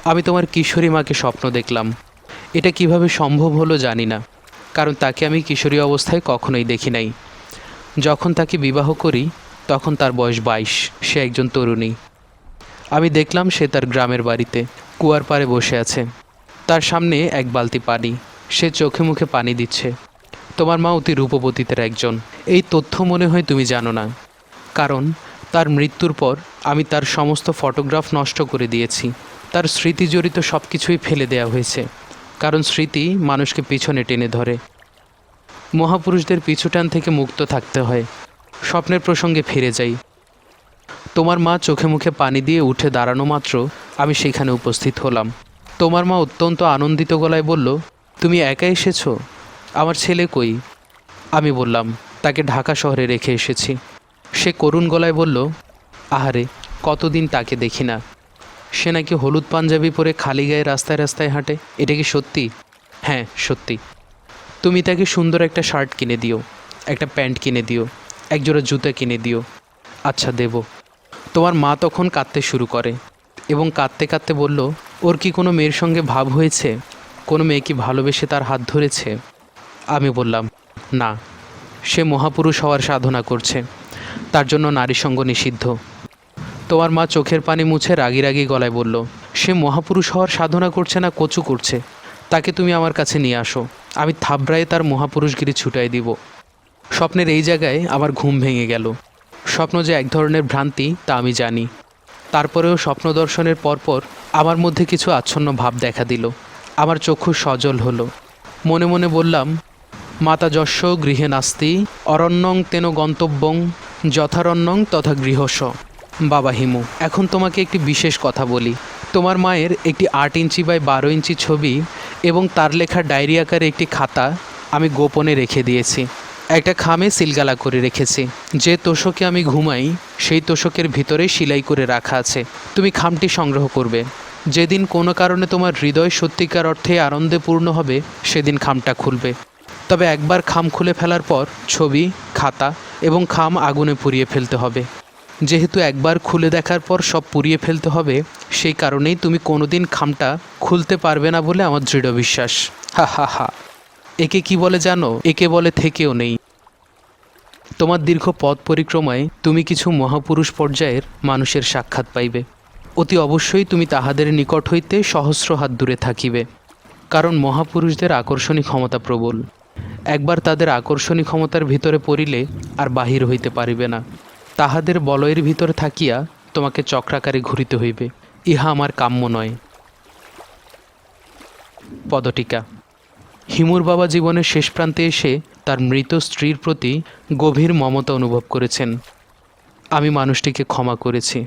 আমি তোমার কিশোরী মাকে স্বপ্ন দেখলাম। এটা কিভাবে সম্ভব হলো জানি না, কারণ তাকে আমি কিশোরী অবস্থায় কখনোই দেখি নাই। যখন তাকে বিবাহ করি তখন তার বয়স 22। সে একজন তরুণী। আমি দেখলাম সে তার গ্রামের বাড়িতে কুয়ার পাড়ে বসে আছে। তার সামনে এক বালতি পানি। সে চোখে মুখে পানি দিচ্ছে। তোমার মা অতি রূপবতীদের একজন। এই তথ্য মনে হয় তুমি জানো না, কারণ তার মৃত্যুর পর আমি তার সমস্ত ফটোগ্রাফ নষ্ট করে দিয়েছি। তার স্মৃতি জড়িত সব কিছুই ফেলে দেওয়া হয়েছে, কারণ স্মৃতি মানুষকে পিছনে টেনে ধরে। মহাপুরুষদের পিছুটান থেকে মুক্ত থাকতে হয়। স্বপ্নের প্রসঙ্গে ফিরে যাই। তোমার মা চোখে মুখে পানি দিয়ে উঠে দাঁড়ানো মাত্র আমি সেখানে উপস্থিত হলাম। তোমার মা অত্যন্ত আনন্দিত গলায় বলল, তুমি একা এসেছো? আমার ছেলে কই? আমি বললাম, তাকে ঢাকা শহরে রেখে এসেছি। সে করুণ গলায় বলল, আহারে, কতদিন তাকে দেখি না। সে নাকি হলুদ পাঞ্জাবি পরে খালি গায়ে রাস্তায় রাস্তায় হাঁটে। এটা কি সত্যি? হ্যাঁ, সত্যি। তুমি তাকে সুন্দর একটা শার্ট কিনে দিও, একটা প্যান্ট কিনে দিও, একজোড়া জুতা কিনে দিও। আচ্ছা, দেব। তোমার মা তখন কাঁদতে শুরু করে এবং কাঁদতে কাঁদতে বলল, ওর কি কোনো মেয়ের সঙ্গে ভাব হয়েছে? কোনো মেয়ে কি ভালোবেসে তার হাত ধরেছে? আমি বললাম, না, সে মহাপুরুষ হওয়ার সাধনা করছে। তার জন্য নারী সঙ্গ নিষিদ্ধ। তোমার মা চোখের পানি মুছে রাগি রাগি গলায় বলল, সে মহাপুরুষ হওয়ার সাধনা করছে না কচু করছে। তাকে তুমি আমার কাছে নিয়ে আসো, আমি থাবড়ায়ে তার মহাপুরুষগিরি ছুটাই দিব। স্বপ্নের এই জায়গায় আমার ঘুম ভেঙে গেল। স্বপ্ন যে এক ধরনের ভ্রান্তি তা আমি জানি। তারপরেও স্বপ্ন দর্শনের পরপর আমার মধ্যে কিছু আচ্ছন্ন ভাব দেখা দিল। আমার চক্ষু সজল হলো। মনে মনে বললাম, মাতা যস্য গৃহে নাস্তি অরণ্যং তেন গন্তব্যং যথারণ্যং তথা গৃহস্য। বাবা হিমু, এখন তোমাকে একটি বিশেষ কথা বলি। তোমার মায়ের একটি 8 ইঞ্চি বাই 12 ইঞ্চি ছবি এবং তার লেখা ডায়েরি আকারে একটি খাতা আমি গোপনে রেখে দিয়েছি। একটা খামে সিলগালা করে রেখেছি। যে তোষকে আমি ঘুমাই সেই তোষকের ভিতরে সেলাই করে রাখা আছে। তুমি খামটি সংগ্রহ করবে। যেদিন কোনো কারণে তোমার হৃদয় সত্যিকার অর্থে আনন্দে পূর্ণ হবে সেদিন খামটা খুলবে। তবে একবার খাম খুলে ফেলার পর ছবি, খাতা এবং খাম আগুনে পুড়িয়ে ফেলতে হবে। যেহেতু একবার খুলে দেখার পর সব পুড়িয়ে ফেলতে হবে, সেই কারণেই তুমি কোনোদিন খামটা খুলতে পারবে না বলে আমার দৃঢ় বিশ্বাস। হা হা হা। একে কি বলে জানো? একে বলে থেকেও নেই। তোমার দীর্ঘ পথ পরিক্রমায় তুমি কিছু মহাপুরুষ পর্যায়ের মানুষের সাক্ষাৎ পাইবে। অতি অবশ্যই তুমি তাহাদের নিকট হইতে সহস্র হাত দূরে থাকিবে, কারণ মহাপুরুষদের আকর্ষণী ক্ষমতা প্রবল। একবার তাদের আকর্ষণী ক্ষমতার ভিতরে পড়িলে আর বাহির হইতে পারিবে না। তাহাদের বলয়ের ভিতরে থাকিয়া তোমাকে চক্রাকারে ঘুরিতে হইবে। ইহা আমার কাম্য নয়। পদটিকা। হিমুর বাবা জীবনের শেষ প্রান্তে এসে তার মৃত স্ত্রীর প্রতি গভীর মমতা অনুভব করেছেন। আমি মানুষটিকে ক্ষমা করেছি।